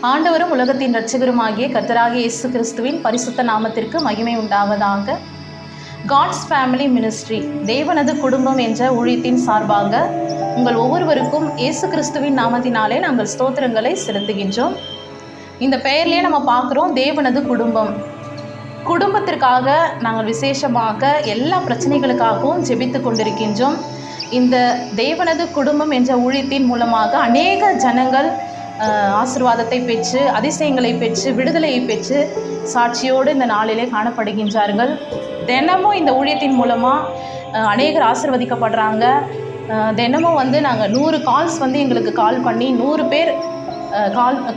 ஆண்டவரும் உலகத்தின் இரட்சகருமாகிய கர்த்தராகிய இயேசு கிறிஸ்துவின் பரிசுத்த நாமத்திற்கு மகிமை உண்டாவதாக. காட்ஸ் ஃபேமிலி மினிஸ்ட்ரி தேவனது குடும்பம் என்ற ஊழியத்தின் சார்பாக உங்கள் ஒவ்வொருவருக்கும் இயேசு கிறிஸ்துவின் நாமத்தினாலே நாங்கள் ஸ்தோத்திரங்களை செலுத்துகின்றோம். இந்த பெயர்லேயே நம்ம பார்க்குறோம், தேவனது குடும்பம். குடும்பத்திற்காக நாங்கள் விசேஷமாக எல்லா பிரச்சனைகளுக்காகவும் ஜெபித்து கொண்டிருக்கின்றோம். இந்த தேவனது குடும்பம் என்ற ஊழியத்தின் மூலமாக அநேக ஜனங்கள் ஆசீர்வாதத்தை பெற்று, அதிசயங்களை பெற்று, விடுதலையை பெற்று சாட்சியோடு இந்த நாளிலே காணப்படுகின்றார்கள். தினமும் இந்த ஊழியத்தின் மூலமாக அநேகர் ஆசீர்வதிக்கப்படுறாங்க. தினமும் நாங்கள் 100 கால்ஸ் எங்களுக்கு கால் பண்ணி 100 பேர்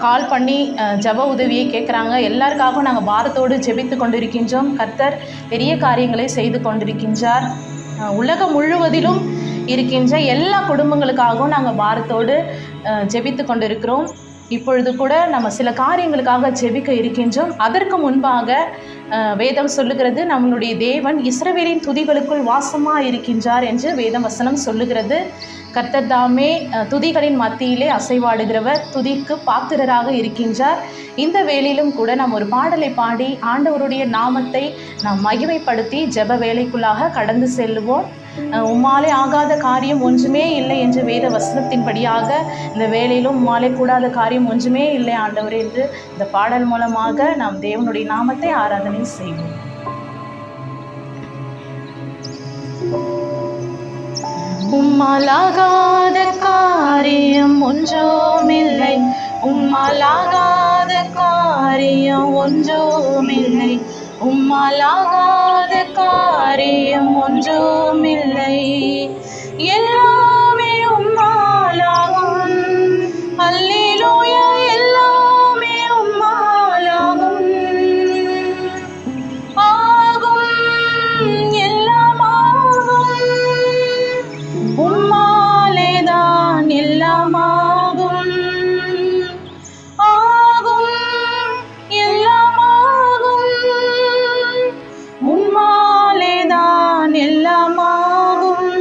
கால் பண்ணி ஜெப உதவியை கேட்குறாங்க. எல்லாருக்காகவும் நாங்கள் பாரத்தோடு ஜெபித்து கொண்டிருக்கின்றோம். கர்த்தர் பெரிய காரியங்களை செய்து கொண்டிருக்கின்றார். உலகம் முழுவதிலும் இருக்கின்ற எல்லா குடும்பங்களுக்காகவும் நாங்கள் பாரத்தோடு ஜெபித்து கொண்டிருக்கிறோம். இப்பொழுது கூட நம்ம சில காரியங்களுக்காக ஜெபிக்க இருக்கின்றோம். அதற்கு முன்பாக வேதம் சொல்லுகிறது, நம்மளுடைய தேவன் இஸ்ரவேலின் துதிகளுக்குள் வாசமாக இருக்கின்றார் என்று வேதம் வசனம் சொல்லுகிறது. கர்த்தர் தாமே துதிகளின் மத்தியிலே அசைவாடுகிறவர், துதிக்கு பாத்திரராக இருக்கின்றார். இந்த வேளையிலும் கூட நாம் ஒரு பாடலை பாடி ஆண்டவருடைய நாமத்தை நாம் மகிமைப்படுத்தி ஜெப வேலைக்குள்ளாக கடந்து செல்லுவோம். உம்மாலே ஆகாத காரியம் ஒன்றுமே இல்லை என்று வேத வசனத்தின்படியாக இந்த வேளையிலும் உம்மாலே கூடாத காரியம் ஒன்றுமே இல்லை ஆண்டவரே என்று இந்த பாடல் மூலமாக நாம் தேவனுடைய நாமத்தை ஆராதனை செய்வோம். உம்மாலாகாத காரியம் ஒன்றுமில்லை, உம்மாலாகாத காரியம் ஒன்றுமில்லை, உம்மாலாகாத காரியம் ஒன்றுமில்லை, எல்லாமே உம்மாலாகும். அல்லேலூயா, எல்லாமே உம்மாலாகும். ஆகும், எல்லாம் ஆகும், உம்மாலேதான் எல்லாம் ஆகும். ஆகும், எல்லாம் ஆகும், உம்மாலேதான் எல்லாம் ஆகும்.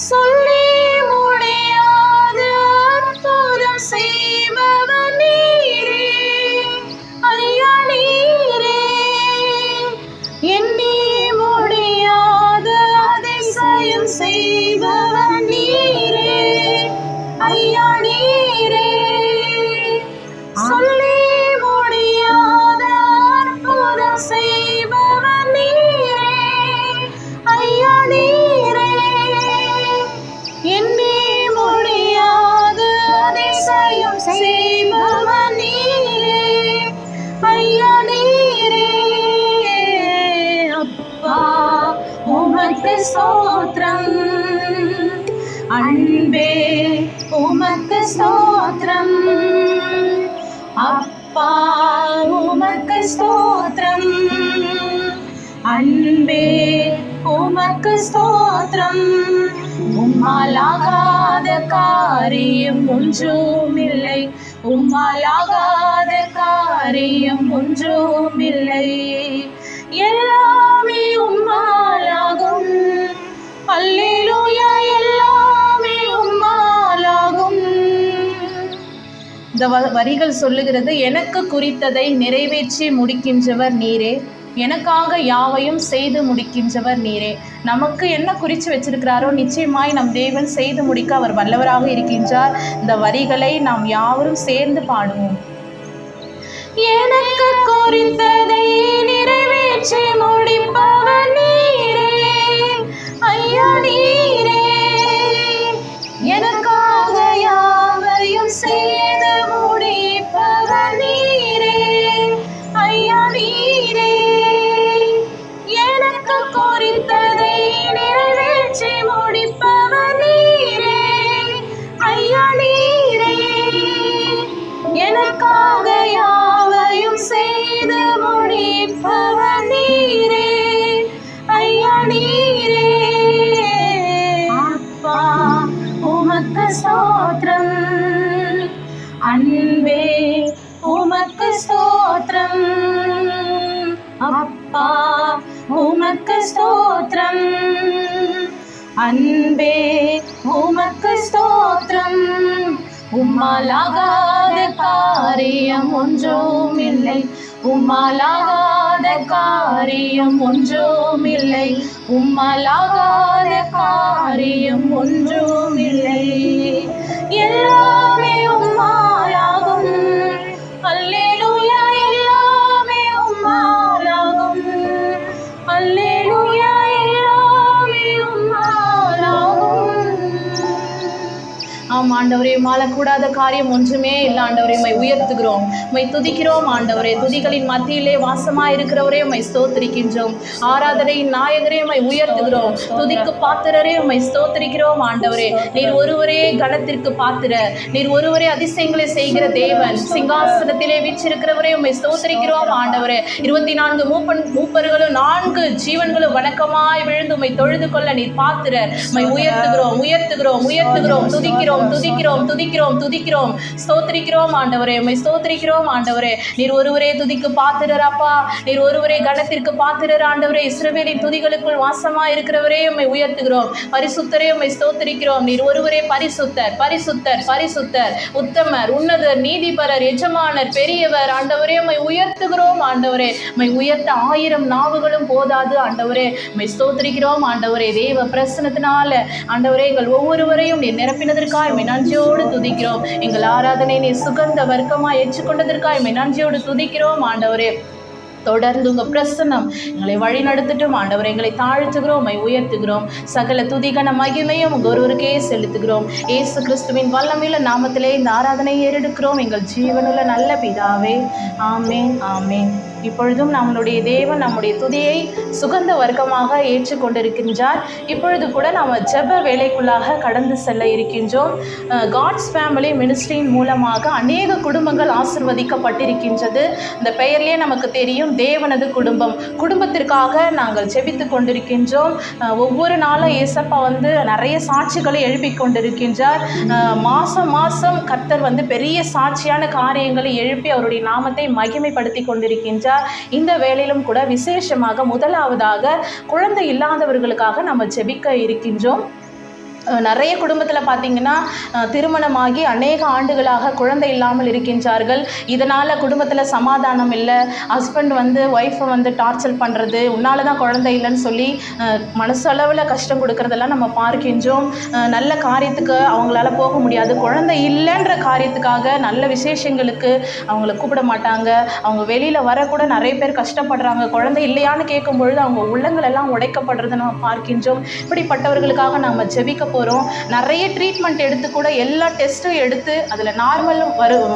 சொல்லி முடியாத அற்புதம் செய்பவர் நீரே, ஐயா நீரே. எண்ணி முடியாத அதிசயம் செய்பவர் நீரே, ஐயா நீரே. சொல்லி முடியாத அற்புதம் செய்பவர் நீரே, ஐயா நீரே. எண்ணி முடியாத அதிசயம் செய்பவர் நீரே, ஐயா நீரே. அப்பா உமக்கு ஸ்தோத்திரம், அன்பே உமக்கு ஸ்தோத்திரம். அப்பா உமக்கு ஸ்தோத்திரம், அன்பே உமக்கு ஸ்தோத்திரம். உம்மாலாகாத காரியம் ஒன்றுமில்லை, உம்மாலாகாத காரியம் ஒன்றுமில்லை, எல்லாமே உம்மாலாகும். அல்லேலூயா, எல்லாமே உம்மாலாகும். இந்த வரிகள் சொல்லுகிறது, எனக்கு குறித்ததை நிறைவேற்றி முடிக்கின்றவர் நீரே, எனக்காக யாவையும் செய்து முடிக்கின்றவர் நீரே. நமக்கு என்ன குறித்து வச்சிருக்கிறாரோ நிச்சயமாய் நம் தேவன் செய்து முடிக்க அவர் வல்லவராக இருக்கின்றார். இந்த வரிகளை நாம் யாவரும் சேர்ந்து பாடுவோம். எனக்கு குறித்ததை நிறைவேற்றி முடிப்பவர் நீரே, ஐயா நீரே. எனக்காக யாவையும் செய்து முடிப்பவர் நீரே, ஐயா நீரே. எனக்கு குறித்ததை நிறைவேற்றி முடிப்பவர் நீரே, ஐயா நீரே. எனக்காக யாவையும் செய்து முடிப்பவர் நீரே, ஐயா நீரே. அப்பா உமக்கு ஸ்தோத்திரம், அன்பே உமக்கு ஸ்தோத்திரம். அப்பா உமக்கு ஸ்தோத்திரம், அன்பே உமக்கு ஸ்தோத்திரம். உம்மாலாகாத காரியம் ஒன்றும் இல்லை, உம்மாலாகாத காரியம் ஒன்றும் இல்லை, உம்மாலாகாத காரியம் ஒன்றும் இல்லை. எல்லாமே உம்மாலாகும், அல்லேலூயா, எல்லாமே உம்மாலாகும், அல்லேலூயா, எல்லாமே உம்மாலாகும். ஆம் ஆண்டவரே, மாறக்கூடாத காரியம் ஒன்றுமே இல்லை ஆண்டவரே. உம்மை உயர்த்துகிறோம், உம்மை துதிக்கிறோம் ஆண்டவரே. துதிகளின் மத்தியிலே வாசமா இருக்கிறவரே உம்மை ஸ்தோத்திரிக்கின்றோம். ஆராதனையின் நாயகரே உம்மை உயர்த்துகிறோம். துதிக்கு பாத்திரரே உம்மை ஸ்தோத்திரிக்கிறோம் ஆண்டவரே. நீர் ஒருவரே கணத்திற்கு பாத்திரர், நீர் ஒருவரே அதிசயங்களை செய்கிற தேவன். சிங்காசனத்திலே வீற்றிருக்கிறவரே உம்மை ஸ்தோத்திரிக்கிறோம் ஆண்டவரே. 24 மூப்பர்களும் 4 ஜீவன்களும் வணக்கமாய் விழுந்து உம்மை தொழுது கொள்ள நீர் பாத்திரர். உம்மை உயர்த்துகிறோம், உயர்த்துகிறோம், உயர்த்துகிறோம். துதிக்கிறோம், துதிக்கிறோம், துதிக்கிறோம், துதிக்கிறோம். ஸ்தோத்திரிக்கிறோம் ஆண்டவரே, உம்மை ஸ்தோத்திரிக்கிறோம் ஆண்டவரே. நீர் ஒருவரே துதிக்கு பாத்திரர் அப்பா, நீர் ஒருவரே கணத்திற்கு பாத்திரர் ஆண்டவரே. இஸ்ரவேலின் துதிகளுக்குள் வாசமா இருக்கிறவரே உம்மை உயர்த்துகிறோம். பரிசுத்தரே உம்மை ஸ்தோத்திரிக்கிறோம். நீர் ஒருவரே பரிசுத்தர், பரிசுத்தர், பரிசுத்தர், உத்தமர், உன்னதர், நீதிபரர், எஜமானர், பெரியவர் ஆண்டவரே. உம்மை உயர்த்துகிறோம் ஆண்டவரே. உம்மை உயர்த்த 1000 நாவுகளும் போதாது ஆண்டவரே. உம்மை ஸ்தோத்திரிக்கிறோம் ஆண்டவரே. தேவ பிரசன்னத்தினால ஆண்டவரே எங்கள் ஒவ்வொருவரையும் நீர் நிரப்பினதற்காக உம்மை நன்றியோடு துதிக்கிறோம். எங்கள் ஆராதனை நீர் சுகந்த வர்க்கமாய் ஏற்றுக்கொண்டதற்காக உம்மை நன்றியோடு துதிக்கிறோம் ஆண்டவரே. தொடர்ந்து உங்கள் பிரசன்னம் எங்களை வழி நடத்தட்டும் ஆண்டவரை. எங்களை தாழ்த்துகிறோம், உம்மை உயர்த்துகிறோம். சகல துதிகன மகிமையும் உங்கள் ஒருவருக்கே செலுத்துகிறோம். இயேசு கிறிஸ்துவின் வல்லமையுள்ள நாமத்திலே இந்த ஆராதனை ஏறெடுக்கிறோம் எங்கள் ஜீவனுள்ள நல்ல பிதாவே. ஆமேன், ஆமேன். இப்பொழுதும் நம்மளுடைய தேவன் நம்முடைய துதியை சுகந்த வர்க்கமாக ஏற்றுக்கொண்டிருக்கின்றார். இப்பொழுது கூட நாம் ஜெப வேலைக்குள்ளாக கடந்து செல்ல இருக்கின்றோம். காட்ஸ் ஃபேமிலி மினிஸ்ட்ரியின் மூலமாக அநேக குடும்பங்கள் ஆசிர்வதிக்கப்பட்டிருக்கின்றது. இந்த பெயர்லேயே நமக்கு தெரியும், தேவனது குடும்பம். குடும்பத்திற்காக நாங்கள் ஜெபித்து கொண்டிருக்கின்றோம். ஒவ்வொரு நாளும் ஏசப்பா நிறைய சாட்சிகளை எழுப்பி கொண்டிருக்கின்றார். மாதம் கர்த்தர் பெரிய சாட்சியான காரியங்களை எழுப்பி அவருடைய நாமத்தை மகிமைப்படுத்தி கொண்டிருக்கின்றார். இந்த வேளையிலும் கூட விசேஷமாக முதலாவதாக குழந்தை இல்லாதவர்களுக்காக நம்ம ஜெபிக்க இருக்கின்றோம். நிறைய குடும்பத்தில் பார்த்திங்கன்னா திருமணமாகி அநேக ஆண்டுகளாக குழந்தை இல்லாமல் இருக்கின்றார்கள். இதனால் குடும்பத்தில் சமாதானம் இல்லை. ஹஸ்பண்ட் ஒய்ஃபை டார்ச்சர் பண்ணுறது, உன்னால தான் குழந்தை இல்லைன்னு சொல்லி மனசளவில் கஷ்டம் கொடுக்கறதெல்லாம் நம்ம பார்க்கின்றோம். நல்ல காரியத்துக்கு அவங்களால போக முடியாது. குழந்தை இல்லைன்ற காரியத்துக்காக நல்ல விசேஷங்களுக்கு அவங்கள கூப்பிட மாட்டாங்க. அவங்க வெளியில் வரக்கூட நிறைய பேர் கஷ்டப்படுறாங்க. குழந்தை இல்லையான்னு கேட்கும் பொழுது அவங்க உள்ளங்கள் எல்லாம் உடைக்கப்படுறதை நம்ம பார்க்கின்றோம். இப்படிப்பட்டவர்களுக்காக நம்ம ஜெபிக்க போகிறோம். நிறைய ட்ரீட்மெண்ட் எடுத்து கூட எல்லா டெஸ்ட்டும் எடுத்து அதில் நார்மல்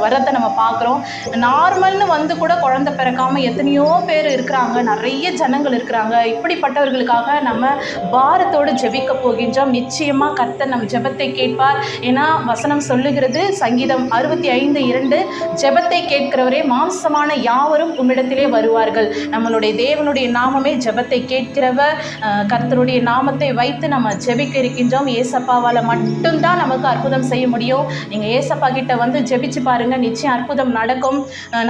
வரதை நம்ம பார்க்குறோம். நார்மல்னு கூட குழந்தை பிறக்காமல் எத்தனையோ பேர் இருக்கிறாங்க, நிறைய ஜனங்கள் இருக்கிறாங்க. இப்படிப்பட்டவர்களுக்காக நம்ம பாரத்தோடு ஜெபிக்க போகின்றோம். நிச்சயமாக கர்த்தர் நம் ஜெபத்தை கேட்பார். ஏன்னா வசனம் சொல்லுகிறது, சங்கீதம் 65:2, ஜெபத்தை கேட்கிறவரே மாம்சமான யாவரும் உம்மிடத்திலே வருவார்கள். நம்மளுடைய தேவனுடைய நாமமே ஜெபத்தை கேட்கிறவர். கர்த்தருடைய நாமத்தை வைத்து நம்ம ஜெபிக்க இருக்கின்றோம். ஏசப்பாவால் மட்டும்தான் நமக்கு அற்புதம் செய்ய முடியும். நீங்கள் ஏசப்பா கிட்ட ஜெபிச்சு பாருங்கள், நிச்சயம் அற்புதம் நடக்கும்.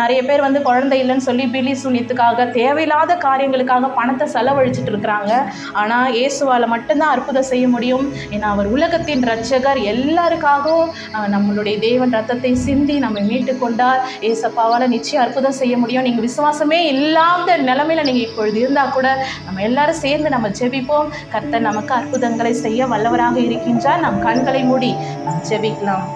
நிறைய பேர் குழந்தை இல்லைன்னு சொல்லி பில்லி சூனியத்துக்காக தேவையில்லாத காரியங்களுக்காக பணத்தை செலவழிச்சிட்டு இருக்கிறாங்க. ஆனால் இயேசுவால் மட்டும்தான் அற்புதம் செய்ய முடியும். ஏன்னா அவர் உலகத்தின் இரட்சகர். எல்லாருக்காகவும் நம்மளுடைய தேவன் ரத்தத்தை சிந்தி நம்மை மீட்டு கொண்டார். ஏசப்பாவால் நிச்சயம் அற்புதம் செய்ய முடியும். நீங்கள் விசுவாசமே இல்லாத நிலைமையில் நீங்கள் இப்பொழுது இருந்தால் கூட நம்ம எல்லாரும் சேர்ந்து நம்ம ஜெபிப்போம். கர்த்தர் நமக்கு அற்புதங்களை செய்ய வல்லவராக இருக்கின்றார். நம் கண்களை மூடி ஜெபிக்கலாம்.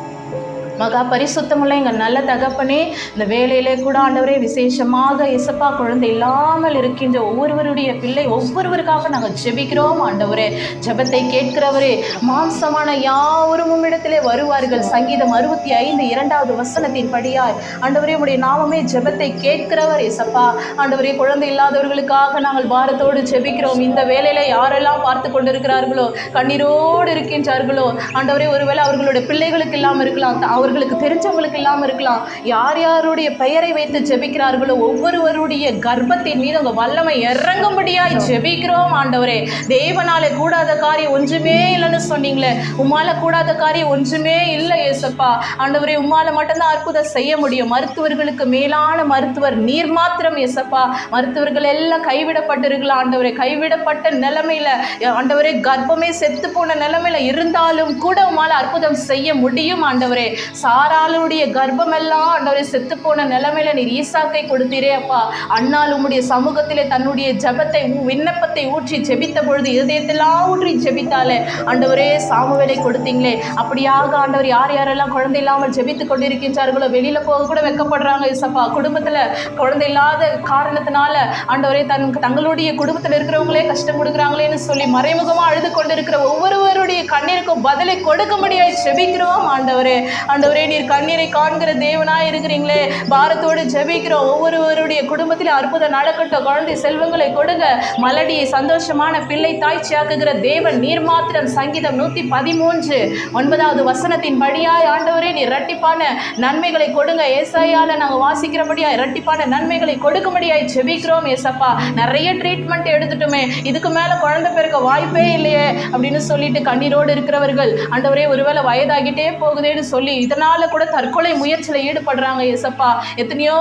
மகா பரிசுத்தமுள்ள எங்கள் நல்ல தகப்பனே, இந்த வேலையிலே கூட ஆண்டவரே விசேஷமாக இயேசப்பா குழந்தை இல்லாமல் இருக்கின்ற ஒவ்வொருவருடைய பிள்ளை ஒவ்வொருவருக்காக நாங்கள் ஜெபிக்கிறோம் ஆண்டவரே. ஜெபத்தை கேட்கிறவரே, மாம்சமான யாவரும் உம்மிடத்திலே வருவார்கள். சங்கீதம் 65:2 வசனத்தின் படியாய் ஆண்டவரே உடைய நாமமே ஜெபத்தை கேட்கிறவர் இயேசப்பா. ஆண்டவரே, குழந்தை இல்லாதவர்களுக்காக நாங்கள் பாரத்தோடு ஜெபிக்கிறோம். இந்த வேலையில யாரெல்லாம் பார்த்து கொண்டிருக்கிறார்களோ, கண்ணீரோடு இருக்கின்றார்களோ ஆண்டவரே, ஒருவேளை அவர்களுடைய பிள்ளைகளுக்கு இல்லாமல் இருக்கலாம், அவர்களுக்கு தெரிஞ்சவங்களுக்கு இல்லாமல் இருக்கலாம். யார் யாருடைய பெயரை வைத்து ஜெபிக்கிறார்களோ ஒவ்வொருவருடைய கர்ப்பத்தின் மீது உங்கள் வல்லமை இறங்கும்படியாய் ஜெபிக்கிறோம் ஆண்டவரே. தேவனாலே கூடாத காரியம் ஒன்றுமே இல்லைன்னு சொன்னீங்களே, உம்மால கூடாத காரியம் ஒன்றுமே இல்லை ஏசப்பா. ஆண்டவரே, உம்மால மட்டும்தான் அற்புதம் செய்ய முடியும். மருத்துவர்களுக்கு மேலான மருத்துவர் நீர் மாத்திரம் ஏசப்பா. மருத்துவர்கள் எல்லாம் கைவிடப்பட்டிருக்கலாம் ஆண்டவரே. கைவிடப்பட்ட நிலைமையில ஆண்டவரே, கர்ப்பமே செத்து போன நிலைமையில இருந்தாலும் கூட உம்மால அற்புதம் செய்ய முடியும் ஆண்டவரே. சாராளுடைய கர்ப்பமெல்லாம் ஆண்டவரே செத்து போன நிலைமையில நீர் ஈசாக்கை கொடுத்தீரே அப்பா. அன்னாள் உம்முடைய சமூகத்திலே தன்னுடைய ஜெபத்தை விண்ணப்பத்தை ஊற்றி ஜெபித்த பொழுது இதயத்தெல்லாம் ஊற்றி ஜெபித்தாலே ஆண்டவரே சாமுவேலை கொடுத்தீங்களே. அப்படியாக ஆண்டவர் யார் யாரெல்லாம் குழந்தை இல்லாமல் ஜெபித்து கொண்டிருக்கின்றார்களோ, வெளியில போக கூட வெட்கப்படுறாங்க ஏசப்பா. குடும்பத்துல குழந்தை இல்லாத காரணத்தினால ஆண்டவரே தங்களுடைய குடும்பத்தில் இருக்கிறவங்களே கஷ்டம் கொடுக்குறாங்களேன்னு சொல்லி மறைமுகமா அழுது கொண்டிருக்கிற ஒவ்வொருவருடைய கண்ணீருக்கும் பதிலை கொடுக்க முடியாது ஜெபிக்கிறோம் ஆண்டவரே. ஆண்டவரே நீர் கண்ணீரை காண்கிற தேவனாய் இருக்கிறீங்களே. பாரத்தோடு ஜெபிக்கிறோம். ஒவ்வொருவருடைய குடும்பத்தில் அற்புதம் நடக்கட்டும். குழந்தை செல்வங்களை கொடுங்க. மலடியை சந்தோஷமான பிள்ளை தாய்ச்சியாக்குகிற தேவன் நீர் மாத்திரம். சங்கீதம் 113:9 வசனத்தின் படியாய் ஆண்டவரே நீர் இரட்டிப்பான நன்மைகளை கொடுங்க. ஏசாயால நாங்கள் வாசிக்கிறபடியா இரட்டிப்பான நன்மைகளை கொடுக்கும்படியாய் ஜெபிக்கிறோம் ஏசப்பா. நிறைய ட்ரீட்மெண்ட் எடுத்துட்டுமே, இதுக்கு மேல குழந்தை பிறக்க வாய்ப்பே இல்லையே அப்படின்னு சொல்லிட்டு கண்ணீரோடு இருக்கிறவர்கள் ஆண்டவரே ஒருவேளை வயதாகிட்டே போகுதேன்னு சொல்லி இதனால கூட தற்கொலை முயற்சியில ஈடுபடுறாங்க ஏசப்பா. எத்தனையோ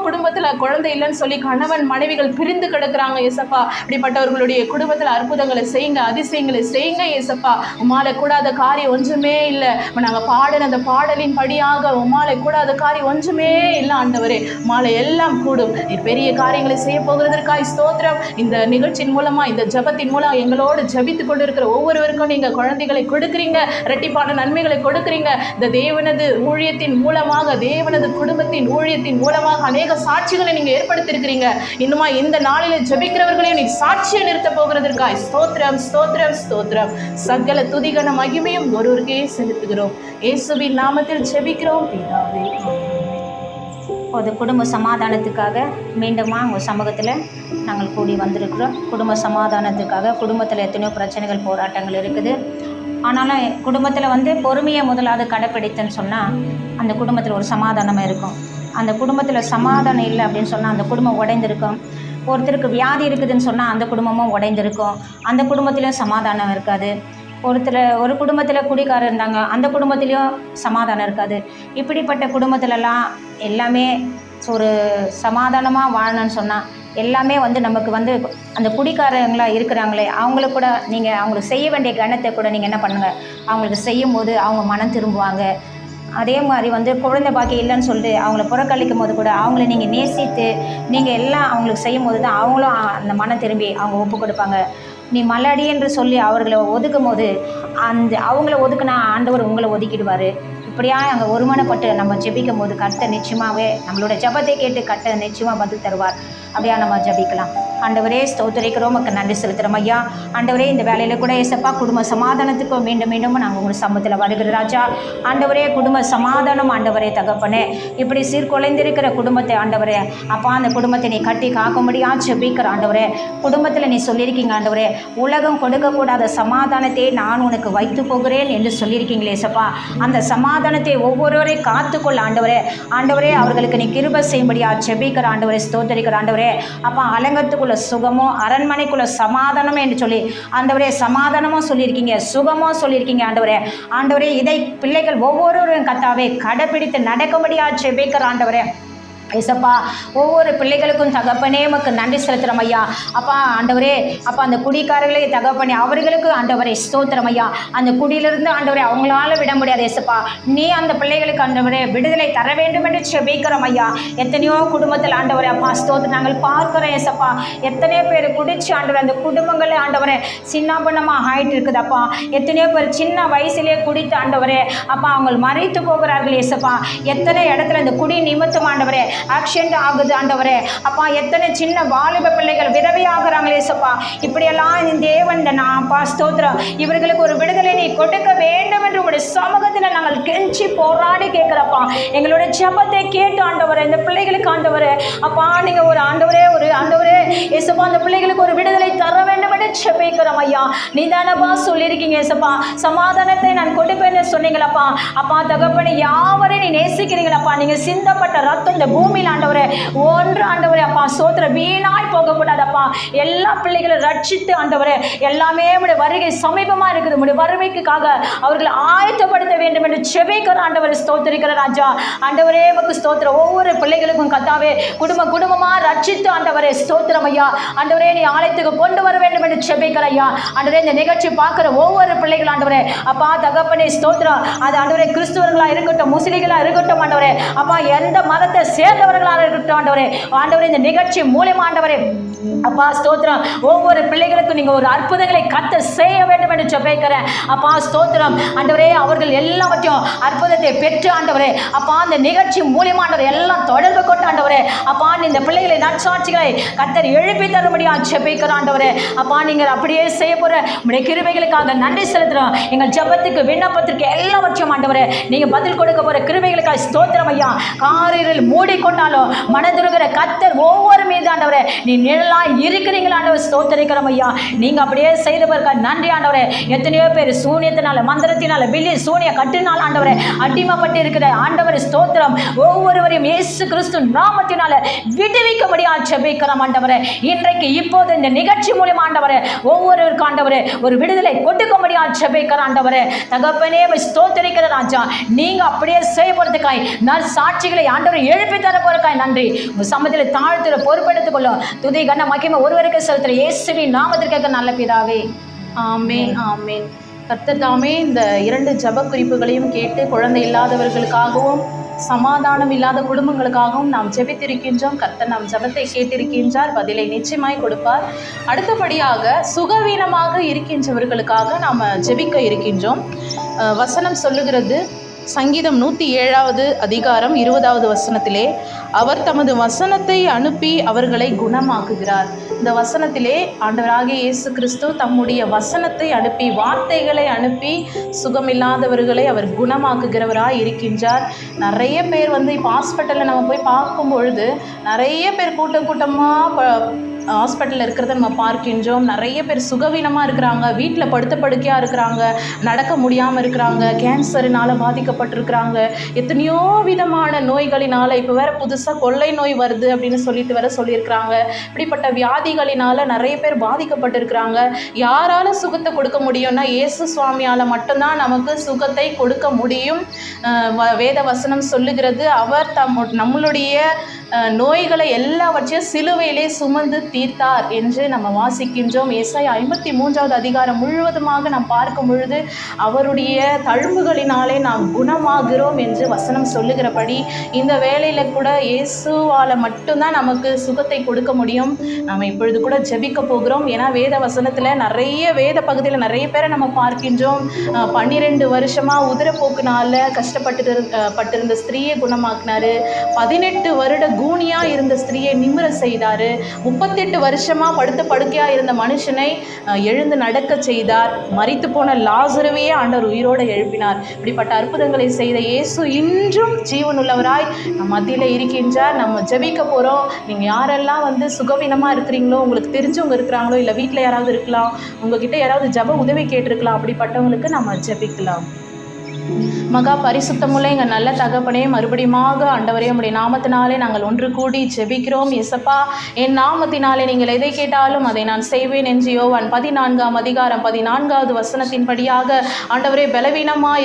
குடும்பத்துல குழந்தை இல்லைன்னு சொல்லி கணவன் மனைவிகள் பிரிந்து கிடக்குறாங்க ஏசப்பா. இப்படிப்பட்டவர்களுடைய குடும்பத்துல அற்புதங்களை செய்யுங்க, அதிசயங்களை செய்யுங்க ஏசப்பா. உமால கூடாத காரியம் ஒன்றுமே இல்லை. நாங்கள் பாடின அந்த பாடலின் படியாக உமாலை கூடாத காரியம் ஒன்றுமே இல்லை ஆண்டவரே. உமாலை எல்லாம் கூடும். நீர் பெரிய காரியங்களை செய்ய போகிறதற்காய் ஸ்தோத்திரம். இந்த நிகழ்ச்சியின் மூலமா, இந்த ஜபத்தின் மூலம் எங்களோடு ஜபித்து கொண்டு இருக்கிற ஒவ்வொருவருக்கும் நீங்க குழந்தைகளை கொடுக்குறீங்க, இரட்டிப்பான நன்மைகளை கொடுக்குறீங்க. இந்த தேவனது ஊழியத்தின் மூலமாக, தேவனது குடும்பத்தின் ஊழியத்தின் மூலமாக அநேக சாட்சிகளை நீங்க ஏற்படுத்தியிருக்கிறீங்க. இன்னுமா இந்த நாளில ஜபிக்கிறவர்களையும் நீ சாட்சியை நிறுத்த போகிறதற்காய் ஸ்தோத்திரம், ஸ்தோத்திரம், ஸ்தோத்திரம். சகல துதிகன மகிமையும் ஒருவருக்கே செலுத்துகிறோம். இயேசுவின் நாமத்தில் ஜெபிக்கிறோம் பிதாவே. ஒரு குடும்ப சமாதானத்துக்காக மீண்டுமா உங்கள் சமூகத்தில் நாங்கள் கூடி வந்திருக்கிறோம். குடும்ப சமாதானத்துக்காக குடும்பத்தில் எத்தனையோ பிரச்சனைகள், போராட்டங்கள் இருக்குது. ஆனாலும் குடும்பத்தில் பொறுமையை முதலாவது கடைப்பிடித்தன்னு சொன்னால் அந்த குடும்பத்தில் ஒரு சமாதானமாக இருக்கும். அந்த குடும்பத்தில் சமாதானம் இல்லை அப்படின்னு சொன்னால் அந்த குடும்பம் உடைந்திருக்கும். ஒருத்தருக்கு வியாதி இருக்குதுன்னு சொன்னால் அந்த குடும்பமும் உடைந்திருக்கும். அந்த குடும்பத்திலையும் சமாதானம் இருக்காது. ஒரு குடும்பத்தில் குடிக்காரர் இருந்தாங்க, அந்த குடும்பத்துலேயும் சமாதானம் இருக்காது. இப்படிப்பட்ட குடும்பத்திலலாம் எல்லாமே ஒரு சமாதானமாக வாழணும்னு சொன்னால் எல்லாமே நமக்கு அந்த குடிக்காரங்களாக இருக்கிறாங்களே அவங்களுக்கு கூட நீங்கள் அவங்களுக்கு செய்ய வேண்டிய கணத்தை கூட நீங்கள் என்ன பண்ணுங்கள், அவங்களுக்கு செய்யும் போது அவங்க மனம் திரும்புவாங்க. அதே மாதிரி குழந்தை பாக்கியம் இல்லைன்னு சொல்லிட்டு அவங்கள புறக்கழிக்கும் போது கூட அவங்கள நீங்கள் நேசித்து நீங்கள் எல்லாம் அவங்களுக்கு செய்யும் போது தான் அவங்களும் அந்த மனம் திரும்பி அவங்க ஒப்பு கொடுப்பாங்க. நீ மலடி என்று சொல்லி அவர்களை ஒதுக்கும் போது அவங்கள ஒதுக்குனா ஆண்டவர் உங்களை ஒதுக்கிடுவார். இப்படியா அங்கே ஒருமனப்பட்டு நம்ம ஜெபிக்கும் போது கர்த்தர் நிச்சயமாகவே நம்மளோட ஜெபத்தை கேட்டு கர்த்தர் நிச்சயமாக பதில் தருவார். அப்படியா நம்ம ஜெபிக்கலாம். ஆண்டவரே ஸ்தோத்திரிக்கிறோம், மக்கள் நன்றி செலுத்துகிறோம் ஐயா. ஆண்டவரே இந்த வேலையில் கூட ஏசப்பா குடும்ப சமாதானத்துக்கு மீண்டும் மீண்டும் நாங்கள் உங்கள் சமூகத்தில் வருகிற ராஜா. ஆண்டவரே குடும்ப சமாதானம் ஆண்டவரே தகப்பனே, இப்படி சீர்குலைந்திருக்கிற குடும்பத்தை ஆண்டவரே அப்பா அந்த குடும்பத்தை நீ கட்டி காக்கும்படியா ஜெபிக்கிற ஆண்டவரே. குடும்பத்தில் நீ சொல்லியிருக்கீங்க ஆண்டவரே, உலகம் கொடுக்கக்கூடாத சமாதானத்தை நான் உனக்கு வைத்து போகிறேன் என்று சொல்லியிருக்கீங்களே ஏசப்பா. அந்த சமாதானத்தை ஒவ்வொருவரையும் காத்துக்கொள்ள ஆண்டவரே. ஆண்டவரே அவர்களுக்கு நீ கிருபை செய்யும்படியா ஜெபிக்கிற ஆண்டவரே, ஸ்தோத்திரிக்கிற ஆண்டவரே. அப்பா அலங்கத்துக்குள்ள சுகமோ அரண்மனைக்குள்ள சமாதானமோ என்று சொல்லி ஆண்டவரே சமாதானமும் சொல்லியிருக்கீங்க, சுகமும் சொல்லியிருக்கீங்க ஆண்டவரே. ஆண்டவரே இதை பிள்ளைகள் ஒவ்வொருவரும் கர்த்தாவே கடைப்பிடித்து நடக்கும்படியா ஜெபிக்கிற ஆண்டவரே. ஏசப்பா ஒவ்வொரு பிள்ளைகளுக்கும் தகப்பனே உமக்கு நன்றி செலுத்துகிறோம் ஐயா. அப்பா ஆண்டவரே அப்பா அந்த குடிக்காரர்களே தகப்பனே அவர்களுக்கு ஆண்டவரே ஸ்தோத்திரம் ஐயா. அந்த குடியிலிருந்து ஆண்டவரே அவங்களால விட முடியாது ஏசப்பா. நீ அந்த பிள்ளைகளுக்கு ஆண்டவரே விடுதலை தர வேண்டும் என்று ஜெபிக்கிறோம் ஐயா. எத்தனையோ குடும்பத்தில் ஆண்டவரே அப்பா ஸ்தோத்திரம் நாங்கள் பார்க்கிறோம் ஏசப்பா. எத்தனையோ பேர் குடிச்சு ஆண்டவரே அந்த குடும்பங்களே ஆண்டவரே சின்னாபண்ணமாக ஆயிட்டு இருக்குது அப்பா. எத்தனையோ பேர் சின்ன வயசுலேயே குடித்து ஆண்டவரே அப்பா அவங்க மறைத்து போகிறார்கள் ஏசப்பா. எத்தனை இடத்துல இந்த குடி நிமித்தம் ஆண்டவரே ஆக்சிடென்ட் ஆகுது ஆண்டவரே அப்பா. எத்தனை சின்ன வாலிப பிள்ளைகள் விதவையாகிறாங்களே ஏசப்பா. இப்படியெல்லாம் இந்த தேவன் நான் அப்பா ஸ்தோத்திரம் இவர்களுக்கு ஒரு விடுதலை நீ கொடுக்க வேண்டும் என்று உங்களுடைய சமூகத்தில் நாங்கள் கெஞ்சி போராடி கேட்கிறப்பா. எங்களுடைய ஜெபத்தை கேட்டு ஆண்டவரே இந்த பிள்ளைகளுக்கு ஆண்டவரே அப்பா நீங்க ஒரு ஆண்டவரே ஏசப்பா அந்த பிள்ளைகளுக்கு ஒரு விடுதலை தர வேண்டும் என்று ஜெபிக்கிறோம் ஐயா. நீ தானப்பா சொல்லியிருக்கீங்க ஏசப்பா சமாதானத்தை நான் கொடுப்பேன்னு சொன்னீங்களப்பா. அப்பா தகப்பனே யாவரையும் நீ நேசிக்கிறீங்களப்பா. நீங்க சிந்தப்பட்ட ரத்தம் இந்த பூமியில் ஆண்டவரே ஒன்று ஆண்டவரே அப்பா ஸ்தோத்திரம் வீணாய் போகக்கூடாதப்பா. எல்லா பிள்ளைகளும் ரட்சித்து ஆண்டவரே எல்லாமே உடைய வருகை சமீபமாக இருக்குது. உடைய வருகைக்காக அவர்களை ஆயத்தப்படுத்த வேண்டும் என்று செபிக்கிற ஆண்டவரை ஸ்தோத்திரிக்கிற ராஜா. ஆண்டவரே உமக்கு ஸ்தோத்திரம். ஒவ்வொரு பிள்ளைகளுக்கும் கத்தாவே குடும்பமா ரட்சித்து ஆண்டவரே ஸ்தோத்திரம் ஐயா. ஆண்டவரே நீ ஆலயத்துக்கு கொண்டு வர வேண்டும் என்று செபிக்கிற ஐயா. ஆண்டவரே இந்த நிகழ்ச்சி பார்க்கிற ஒவ்வொரு பிள்ளைகள் ஆண்டவரே அப்பா தகப்பனே ஸ்தோத்திரம். அது ஆண்டவரே கிறிஸ்துவர்களா இருக்கட்டும், முஸ்லிம்களா இருக்கட்டும் ஆண்டவரே அப்பா, எந்த மதத்தை சேர்ந்தவர்களாக இருக்கட்டும் ஆண்டவரே, ஆண்டவரே இந்த நிகழ்ச்சி மூலமா ஆண்டவரே அப்பா ஸ்தோத்திரம் ஒவ்வொரு பிள்ளைகளுக்கும் நீங்க ஒரு அற்புதங்களை கத்த செய்ய வேண்டும் என்று ஜெபிக்கிறேன் அப்பா ஸ்தோத்திரம். ஆண்டவரே அவர்கள் எல்லாவற்றையும் அற்புதத்தை பெற்று ஆண்டவரே அப்பா அந்த நிகழ்ச்சி மூலியமா ஆண்டவரே எல்லாம் தொடர்பு கொண்டு ஆண்டவரே அப்பா இந்த பிள்ளைகளை நற்சாட்சிகளை கர்த்தர் எழுப்பி தரும்படியா ஜெபிக்கிற ஆண்டவரே அப்பா நீங்கள் அப்படியே செய்ய போற உடைய கிருபைகளுக்காக நன்றி செலுத்துறோம். எங்கள் ஜெபத்துக்கு விண்ணப்பத்திற்கு எல்லாவற்றையும் ஆண்டவரே நீங்க பதில் கொடுக்க போற கிருபைகளுக்காக ஸ்தோத்திரம் ஐயா. காரில் மூடிக்கொண்டாலும் மனதுருகிற கர்த்தர் ஒவ்வொரு மீது ஆண்டவரே நீ நிழலாய் இருக்கிறீங்களா ஆண்டவர் ஸ்தோத்திரிக்கிறோம் ஐயா. நீங்க அப்படியே செய்தவர்க்கா நன்றி ஆண்டவரே. எத்தனையோ பேர் சூனியத்தினால மந்திரத்தினால பில்லி சூனிய கட்டினால் ஆண்டவரே அடிமைப்பட்டு இருக்கிற ஆண்டவரே ஸ்தோத்திரம் ஒவ்வொருவரையும் இயேசு கிறிஸ்து நாமத்தினால விடுவிக்கும்படியா ஜெபிக்கிறோம் ஆண்டவரே. இன்றைக்கு இப்போது இந்த நிகழ்ச்சி மூலமா ஆண்டவரே ஒவ்வொருவருக்கும் ஆண்டவரே ஒரு விடுதலை கொடுக்கும்படியா ஜெபிக்கிற ஆண்டவரே தகப்பனே ஸ்தோத்திரிக்கிற ராஜா. நீங்க அப்படியே செய்ய போறதுக்காய் சாட்சிகளை ஆண்டவரை எழுப்பி தர போறதுக்காய் நன்றி. உங்க சமயத்தில் தாழ்த்துற பொறுப்பெடுத்துக் கொள்ளும் துதி கன மகிமை ஒருவருக்கு செலுத்துற இயேசுவின் நாமத்திற்காக நல்ல பிதாவே. ஆமென் ஆமென். கர்த்தர் தாமே இந்த 2 ஜெப குறிப்புகளையும் கேட்டு குழந்தை இல்லாதவர்களுக்காகவும் சமாதானம் இல்லாத குடும்பங்களுக்காகவும் நாம் ஜெபித்திருக்கின்றோம். கர்த்தர் நாம் ஜெபத்தை கேட்டிருக்கின்றார், பதிலை நிச்சயமாய் கொடுப்பார். அடுத்தபடியாக சுகவீனமாக இருக்கின்றவர்களுக்காக நாம் ஜெபிக்க இருக்கின்றோம். வசனம் சொல்லுகிறது சங்கீதம் 107 அதிகாரம் 20 வசனத்திலே அவர் தமது வசனத்தை அனுப்பி அவர்களை குணமாக்குகிறார். இந்த வசனத்திலே ஆண்டவராகிய இயேசு கிறிஸ்து தம்முடைய வசனத்தை அனுப்பி வார்த்தைகளை அனுப்பி சுகமில்லாதவர்களை அவர் குணமாக்குகிறவராய் இருக்கின்றார். நிறைய பேர் இப்போ ஹாஸ்பிட்டலில் நம்ம போய் பார்க்கும் பொழுது நிறைய பேர் கூட்டமாக ஹாஸ்பிட்டலில் இருக்கிறத நம்ம பார்க்கின்றோம். நிறைய பேர் சுகவீனமாக இருக்கிறாங்க, வீட்டில் படுத்த படுக்கையாக இருக்கிறாங்க, நடக்க முடியாமல் இருக்கிறாங்க, கேன்சரினால் பாதிக்கப்பட்டிருக்கிறாங்க, எத்தனையோ விதமான நோய்களினால். இப்போ வேறு புதுசாக கொள்ளை நோய் வருது அப்படின்னு சொல்லியிருக்கிறாங்க. இப்படிப்பட்ட வியாதிகளினால் நிறைய பேர் பாதிக்கப்பட்டிருக்கிறாங்க. யாரால சுகத்தை கொடுக்க முடியும்னா இயேசு சுவாமியால் மட்டும்தான் நமக்கு சுகத்தை கொடுக்க முடியும். வேத வசனம் சொல்லுகிறது அவர் நம்மளுடைய நோய்களை எல்லாவற்றையும் சிலுவையிலே சுமந்து தீர்த்தார் என்று நம்ம வாசிக்கின்றோம். ஏசாயா 53 அதிகாரம் முழுவதுமாக நாம் பார்க்கும் பொழுது அவருடைய தழும்புகளினாலே நாம் குணமாகிறோம் என்று வசனம் சொல்லுகிறபடி இந்த வேளையில் கூட இயேசுவால் மட்டும்தான் நமக்கு சுகத்தை கொடுக்க முடியும். நம்ம இப்பொழுது கூட ஜெபிக்க போகிறோம். ஏன்னா வேத வசனத்தில் நிறைய வேத பகுதியில் நிறைய பேரை நம்ம பார்க்கின்றோம். 12 வருஷமாக உதிரப்போக்குனால கஷ்டப்பட்டிருந்த ஸ்திரீயை குணமாக்கினார். 18 வருட கூனியா இருந்த ஸ்திரீயை நிமிர செய்தார். 38 வருஷமா படுத்த படுக்கையா இருந்த மனுஷனை எழுந்து நடக்க செய்தார். மரித்து போன லாசருவையே ஆண்டவர் உயிரோடு எழுப்பினார். இப்படிப்பட்ட அற்புதங்களை செய்த இயேசு இன்றும் ஜீவனுள்ளவராய் நம் மத்தியில் இருக்கின்றார். நம்ம ஜெபிக்க போகிறோம். நீங்கள் யாரெல்லாம் சுகவீனமாக இருக்கிறீங்களோ, உங்களுக்கு தெரிஞ்சவங்க இருக்கிறாங்களோ, இல்லை வீட்டில் யாராவது இருக்கலாம், உங்ககிட்ட யாராவது ஜெப உதவி கேட்டிருக்கலாம், அப்படிப்பட்டவங்களுக்கு நம்ம ஜெபிக்கலாம். மகா பரிசுத்தமுள்ள எங்கள் நல்ல தகப்பனே, மறுபடியுமாக ஆண்டவரே உம்முடைய நாமத்தினாலே நாங்கள் ஒன்று கூடி ஜெபிக்கிறோம். இயேசப்பா, என் நாமத்தினாலே நீங்கள் எதை கேட்டாலும் அதை நான் செய்வேன் என்று யோவான் 14 அதிகாரம் 14 வசனத்தின்படியாக ஆண்டவரே பலவீனமாக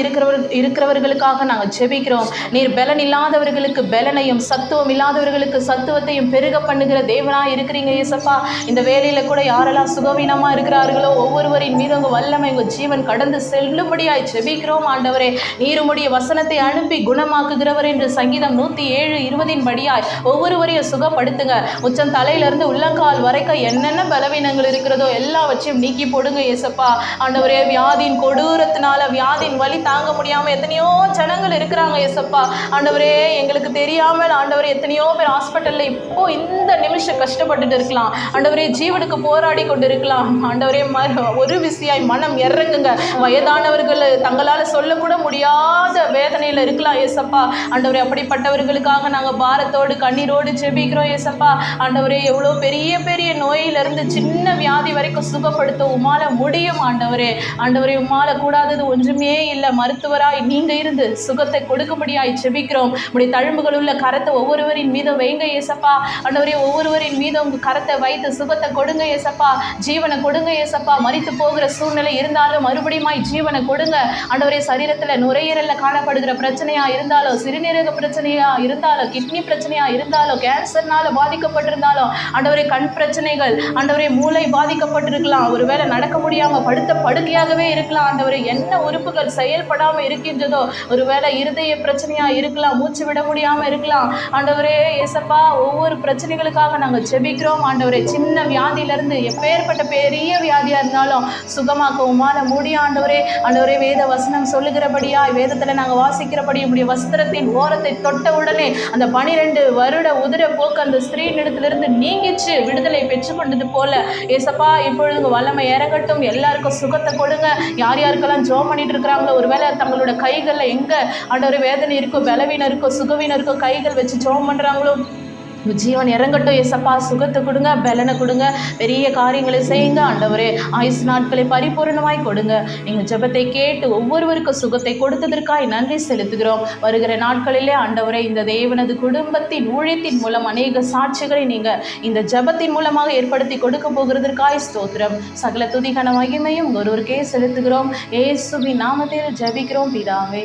இருக்கிறவர்களுக்காக நாங்கள் ஜெபிக்கிறோம். நீர் பலன் இல்லாதவர்களுக்கு பலனையும் சத்துவம் இல்லாதவர்களுக்கு சத்துவத்தையும் பெருக பண்ணுகிற தேவனாக இருக்கிறீங்க. இயேசப்பா, இந்த வேலையில் கூட யாரெல்லாம் சுகவீனமாக இருக்கிறார்களோ ஒவ்வொருவரின் மீது உங்கள் வல்லமை உங்கள் ஜீவன் கடந்து செல்லும்படியாய் ஜெபிக்கிறோம். ஆண்டவரே, நீருமுடைய வசனத்தை அனுப்பி குணமாக்குகிறவர் என்று சங்கீதம் 107:20 படியாய் ஒவ்வொருவரையும் சுகப்படுத்துங்க. உச்சம் தலையிலிருந்து உள்ளங்கால் வரைக்கும் என்னென்ன பலவீனங்கள் இருக்கிறதோ எல்லாவற்றையும் நீக்கி போடுங்க. இயேசப்பா, ஆண்டவரே, வியாதியின் கொடூரத்தினால வியாதியின் வலி தாங்க முடியாமல் எத்தனையோ ஜனங்கள் இருக்கிறாங்க. இயேசப்பா, ஆண்டவரே, எங்களுக்கு தெரியாமல் ஆண்டவரே எத்தனையோ பேர் ஹாஸ்பிட்டலில் இப்போ இந்த நிமிஷம் கஷ்டப்பட்டுட்டு இருக்கலாம். ஆண்டவரே, ஜீவனுக்கு போராடி கொண்டு இருக்கலாம். ஆண்டவரே, ஒரு விசியாய் மனம் இறங்குங்க. வயதானவர்கள் தங்களால் சொல்லக்கூட முடியாத முடியாத வேதனையில் இருக்கலாம் ஏசப்பா. ஆண்டவரே, அப்படிப்பட்டவர்களுக்காக நாங்கள் பாரத்தோடு கண்ணீரோடு ஜெபிக்கிறோம் ஏசப்பா. ஆண்டவரே, எவ்வளோ பெரிய பெரிய நோயிலிருந்து சின்ன வியாதி வரைக்கும் சுகப்படுத்த உமால முடியும் ஆண்டவரே. ஆண்டவரே, உமால கூடாதது ஒன்றுமே இல்லை. மருத்துவராய் நீங்க இருந்து சுகத்தை கொடுக்கும்படியாய் ஜெபிக்கிறோம். உடைய தழும்புகள் உள்ள கரத்தை ஒவ்வொருவரின் மீதும் வைங்க ஏசப்பா. ஆண்டவரே, ஒவ்வொருவரின் மீதும் உங்க கரத்தை வைத்து சுகத்தை கொடுங்க ஏசப்பா. ஜீவனை கொடுங்க ஏசப்பா. மரித்து போகிற சூழ்நிலை இருந்தாலும் மறுபடியும் ஜீவனை கொடுங்க ஆண்டவரே. சரீரத்துல நுரையீரல்ல காணப்படுகிற பிரச்சனையா இருந்தாலும், சிறுநீரக பிரச்சனையா இருந்தாலும், கிட்னி பிரச்சனையா இருந்தாலும், கேன்சர்னால பாதிக்கப்பட்டிருந்தாலும், ஆண்டவரே கண் பிரச்சனைகள், ஆண்டவரே மூளை பாதிக்கப்பட்டிருக்கலாம், ஒருவேளை நடக்க முடியாம படுத்த படுக்கையாகவே இருக்கலாம் ஆண்டவரே. என்ன உறுப்புகள் செயல்படாம இருக்கின்றதோ, ஒருவேளை இருதய பிரச்சனையா இருக்கலாம், மூச்சு விட முடியாம இருக்கலாம் ஆண்டவரே ஏசப்பா. ஒவ்வொரு பிரச்சனைகளுக்காக நாங்கள் ஜெபிக்கிறோம் ஆண்டவரே. சின்ன வியாதியிலிருந்து எப்பேற்பட்ட பெரிய வியாதியா இருந்தாலும் சுகமாக்க உமால முடியும் ஆண்டவரே. ஆண்டவரே, வேத வசனம் சொல்லுகிறபடியா, வேதத்துல நாங்கள் வாசிக்கிறபடி உடைய வஸ்திரத்தின் ஓரத்தை தொட்ட உடனே அந்த 12 வருட உதிர போக்கு அந்த ஸ்திரீனிடத்திலிருந்து நீங்கிச்சு, விடுதலை பெற்றுக்கொண்டது போல ஏசப்பா. இப்பொழுது வல்லமை இறங்கட்டும், எல்லாருக்கும் சுகத்தை கொடுங்க. யார் யாருக்கெல்லாம் ஜோம் பண்ணிட்டு இருக்கிறாங்களோ, ஒருவேளை தங்களோட கைகளில் எங்க ஆண்டவரே வேதனை இருக்கோ, பலவீனம் இருக்கோ, சுகவீனம் இருக்கோ, கைகள் வச்சு ஜோம் பண்றாங்களோ, ஜீவன் இறங்கட்டும் ஏசப்பா. சுகத்தை கொடுங்க, பலனை கொடுங்க, பெரிய காரியங்களை செய்யுங்க ஆண்டவரே. ஆயுசு நாட்களை பரிபூர்ணமாய் கொடுங்க. எங்கள் ஜெபத்தை கேட்டு ஒவ்வொருவருக்கும் சுகத்தை கொடுத்ததற்காய் நன்றி செலுத்துகிறோம். வருகிற நாட்களிலே ஆண்டவரே, இந்த தேவனது குடும்பத்தின் ஊழியத்தின் மூலம் அநேக சாட்சிகளை நீங்கள் இந்த ஜெபத்தின் மூலமாக ஏற்படுத்தி கொடுக்க போகிறதற்காய் ஸ்தோத்திரம். சகல துதிகான மகிமையும் ஒருவருக்கே செலுத்துகிறோம். இயேசுவின் நாமத்தில் ஜெபிக்கிறோம் பிதாவே.